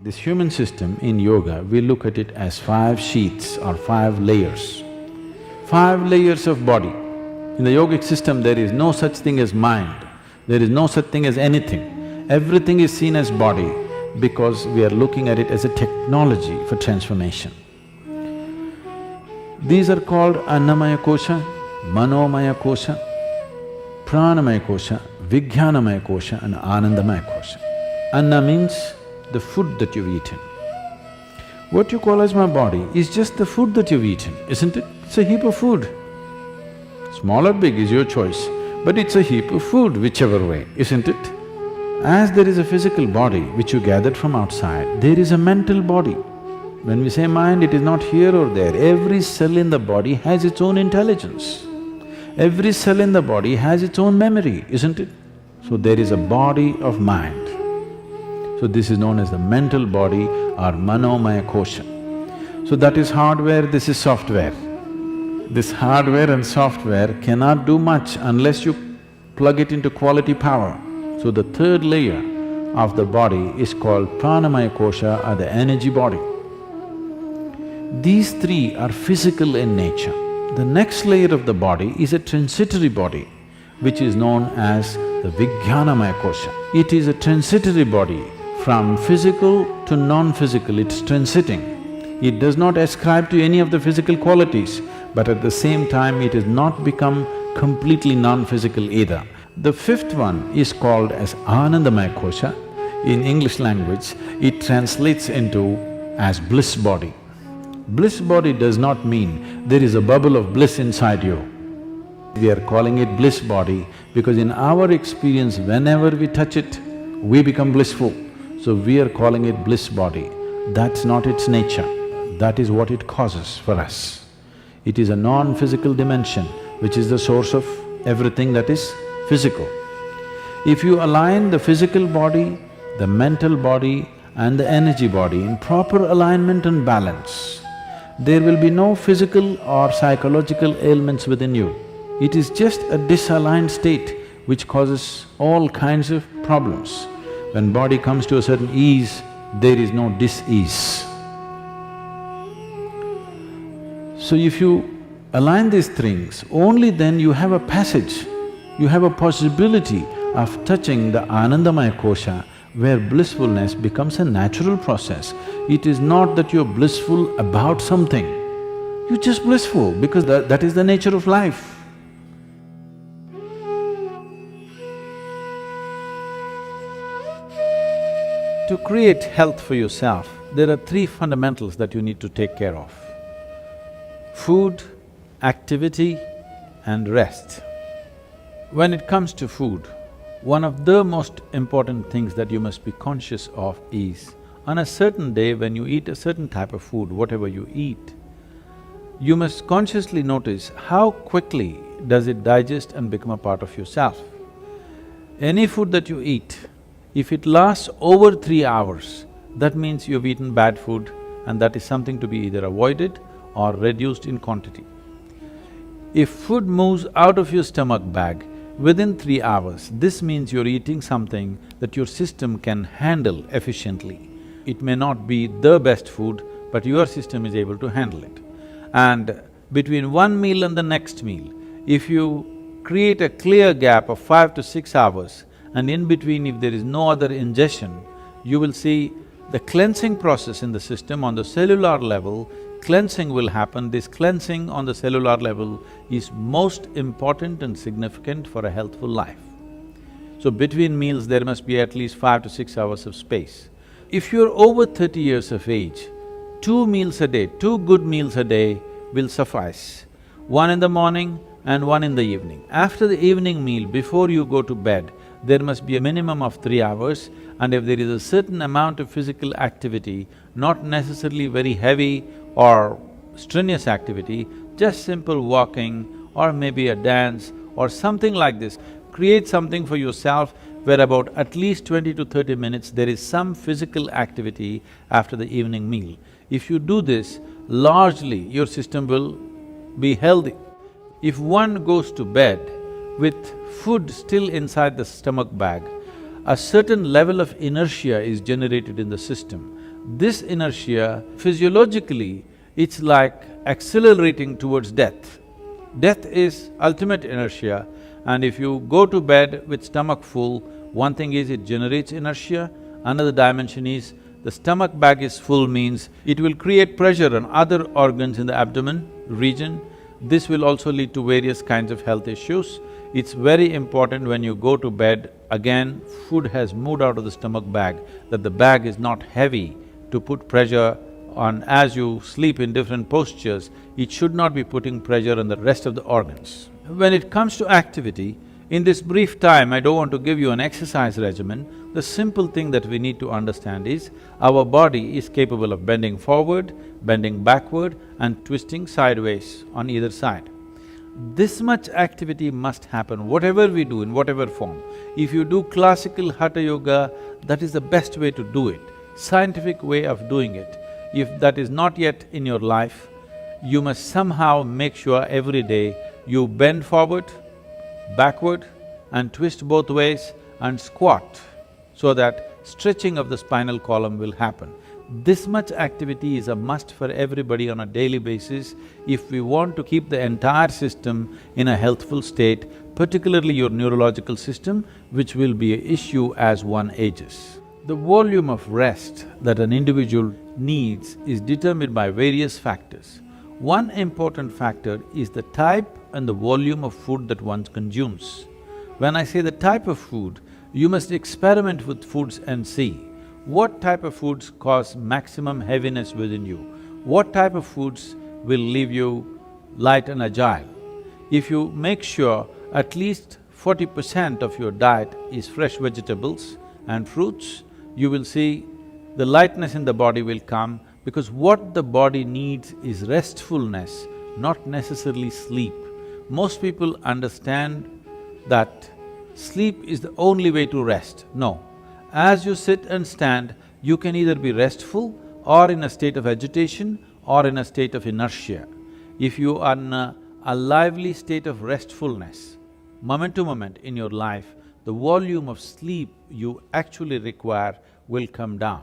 This human system in yoga, we look at it as 5 sheaths or 5 layers. 5 layers of body. In the yogic system, there is no such thing as mind, there is no such thing as anything. Everything is seen as body because we are looking at it as a technology for transformation. These are called Annamaya Kosha, Manomaya Kosha, Pranamaya Kosha, Vijnanamaya Kosha and Anandamaya Kosha. Anna means the food that you've eaten. What you call as my body is just the food that you've eaten, isn't it? It's a heap of food. Small or big is your choice, but it's a heap of food whichever way, isn't it? As there is a physical body which you gathered from outside, there is a mental body. When we say mind, it is not here or there. Every cell in the body has its own intelligence. Every cell in the body has its own memory, isn't it? So there is a body of mind. So this is known as the mental body or Manomaya Kosha. So that is hardware, this is software. This hardware and software cannot do much unless you plug it into quality power. So the third layer of the body is called Pranamaya Kosha or the energy body. These three are physical in nature. The next layer of the body is a transitory body, which is known as the Vijnanamaya Kosha. It is a transitory body. From physical to non-physical, it's transiting. It does not ascribe to any of the physical qualities, but at the same time it has not become completely non-physical either. The fifth one is called as Anandamaya Kosha. In English language, it translates into as bliss body. Bliss body does not mean there is a bubble of bliss inside you. We are calling it bliss body because in our experience, whenever we touch it, we become blissful. So we are calling it bliss body. That's not its nature, that is what it causes for us. It is a non-physical dimension which is the source of everything that is physical. If you align the physical body, the mental body and the energy body in proper alignment and balance, there will be no physical or psychological ailments within you. It is just a disaligned state which causes all kinds of problems. When body comes to a certain ease, there is no dis-ease. So if you align these things, only then you have a passage, you have a possibility of touching the Anandamaya Kosha where blissfulness becomes a natural process. It is not that you're blissful about something, you're just blissful because that is the nature of life. To create health for yourself, there are 3 fundamentals that you need to take care of: food, activity and rest. When it comes to food, one of the most important things that you must be conscious of is, on a certain day when you eat a certain type of food, whatever you eat, you must consciously notice how quickly does it digest and become a part of yourself. Any food that you eat, if it lasts over 3 hours, that means you've eaten bad food and that is something to be either avoided or reduced in quantity. If food moves out of your stomach bag within 3 hours, this means you're eating something that your system can handle efficiently. It may not be the best food, but your system is able to handle it. And between one meal and the next meal, if you create a clear gap of 5 to 6 hours, and in between if there is no other ingestion, you will see the cleansing process in the system on the cellular level, cleansing will happen. This cleansing on the cellular level is most important and significant for a healthful life. So between meals there must be at least 5 to 6 hours of space. If you're over 30 years of age, 2 meals a day, 2 good meals a day will suffice. One in the morning and one in the evening. After the evening meal, before you go to bed, there must be a minimum of 3 hours, and if there is a certain amount of physical activity, not necessarily very heavy or strenuous activity, just simple walking or maybe a dance or something like this, create something for yourself where about at least 20 to 30 minutes there is some physical activity after the evening meal. If you do this, largely your system will be healthy. If one goes to bed with food still inside the stomach bag, a certain level of inertia is generated in the system. This inertia, physiologically, it's like accelerating towards death. Death is ultimate inertia, and if you go to bed with stomach full, one thing is it generates inertia, another dimension is the stomach bag is full means it will create pressure on other organs in the abdomen region. This will also lead to various kinds of health issues. It's very important when you go to bed, again, food has moved out of the stomach bag, that the bag is not heavy to put pressure on as you sleep in different postures. It should not be putting pressure on the rest of the organs. When it comes to activity, in this brief time, I don't want to give you an exercise regimen. The simple thing that we need to understand is, our body is capable of bending forward, bending backward and twisting sideways on either side. This much activity must happen, whatever we do, in whatever form. If you do classical Hatha Yoga, that is the best way to do it, scientific way of doing it. If that is not yet in your life, you must somehow make sure every day you bend forward, backward and twist both ways and squat so that stretching of the spinal column will happen. This much activity is a must for everybody on a daily basis if we want to keep the entire system in a healthful state, particularly your neurological system, which will be an issue as one ages. The volume of rest that an individual needs is determined by various factors. One important factor is the type and the volume of food that one consumes. When I say the type of food, you must experiment with foods and see what type of foods cause maximum heaviness within you, what type of foods will leave you light and agile. If you make sure at least 40% of your diet is fresh vegetables and fruits, you will see the lightness in the body will come, because what the body needs is restfulness, not necessarily sleep. Most people understand that sleep is the only way to rest. No. As you sit and stand, you can either be restful or in a state of agitation or in a state of inertia. If you are in a lively state of restfulness, moment to moment in your life, the volume of sleep you actually require will come down.